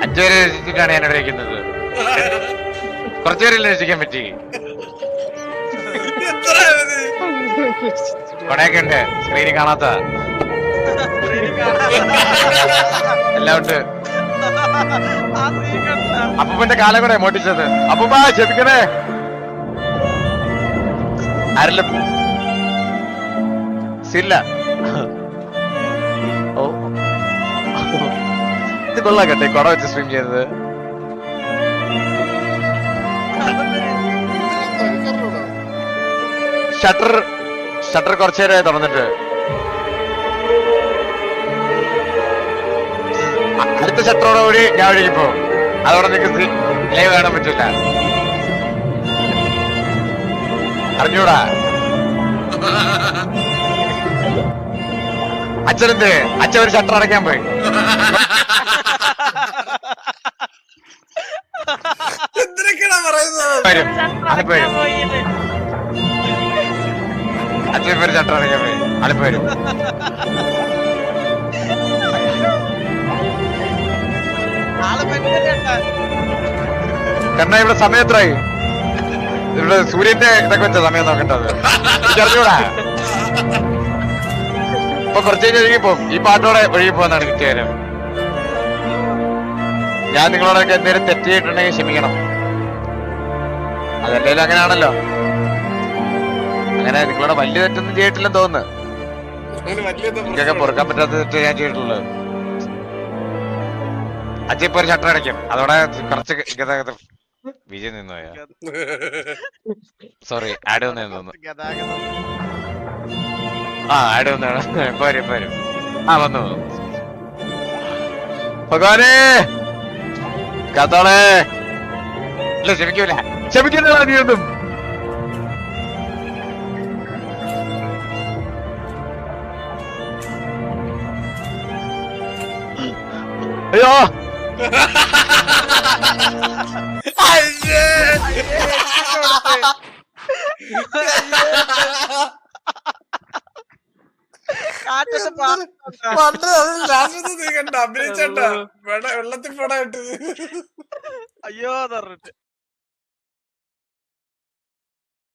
5 പേരെ രക്ഷിച്ചിട്ടാണ് ഞാൻ ഇവിടെ ഇരിക്കുന്നത്. കുറച്ചുപേരല്ലേ രക്ഷിക്കാൻ പറ്റി. കൊടയൊക്കെ ഉണ്ട്, സ്ക്രീനിൽ കാണാത്ത എല്ലാം ഉണ്ട്. അപ്പൂപ്പന്റെ കാലം കൂടെ മോട്ടിച്ചത്. അപ്പൂപ്പ ക്ഷമിക്കണേ. ആരെല്ലാം സില്ല. ഓ ഇത് കൊള്ളാം കേട്ടെ, കൊട വെച്ച് സ്ട്രീം ചെയ്തത്. ഷട്ടർ കുറച്ചു നേരമായി തുറന്നിട്ട്. അടുത്ത ഷട്ടറോടുകൂടി ഞാൻ ഒഴുകിപ്പോ. അതോടെ നിങ്ങൾക്ക് ലൈവ് കാണാൻ പറ്റില്ല. അറിഞ്ഞൂടാ അച്ഛനെന്ത്? അച്ഛൻ ഒരു ഷട്ടർ അടയ്ക്കാൻ പോയി. വരും അതിപ്പോ വരും. അച്ഛൻ ഒരു ഷട്ടർ അടയ്ക്കാൻ പോയി. അതിപ്പോ വരും. കാരണം ഇവിടെ സമയം എത്രയായി? ഇവിടെ സൂര്യന്റെ ഇതൊക്കെ വെച്ച സമയം നോക്കേണ്ടത് അറിഞ്ഞൂടാ. ഇപ്പൊ കുറച്ച് കഴിഞ്ഞ് ഒഴുകിപ്പോവും. ഈ പാട്ടോടെ ഒഴുകിപ്പോന്നാണ് കിട്ടിയാലും. ഞാൻ നിങ്ങളോടൊക്കെ എന്തെങ്കിലും തെറ്റ് ചെയ്തിട്ടുണ്ടെങ്കിൽ ക്ഷമിക്കണം. അതല്ലേലും അങ്ങനെയാണല്ലോ. അങ്ങനെ നിങ്ങളോട് വലിയ തെറ്റൊന്നും ചെയ്തിട്ടില്ലെന്ന് തോന്നുന്നു. എനിക്കൊക്കെ പൊറുക്കാൻ പറ്റാത്ത തെറ്റ് ഞാൻ ചെയ്തിട്ടുള്ളത്. അച്ഛൻ ഇപ്പൊ ഒരു ഷട്ടർ അടയ്ക്കും. അതോടെ കുറച്ച് ഗതാഗതം വിജയ് നിന്നോയാ. സോറി, ആഡ് വന്നു. ആ ആഡ് വന്നാണ്. പോരും പോരും. ആ വന്നു. ഭഗവാനേ കാത്തോളെ. ഇല്ല ക്ഷമിക്കൂല, ക്ഷമിക്കില്ല നീയൊന്നും. അയ്യോ അഭിനയിച്ചേട്ടാ വെള്ളത്തിൽ പോടായിട്ട്. അയ്യോ പറഞ്ഞിട്ട്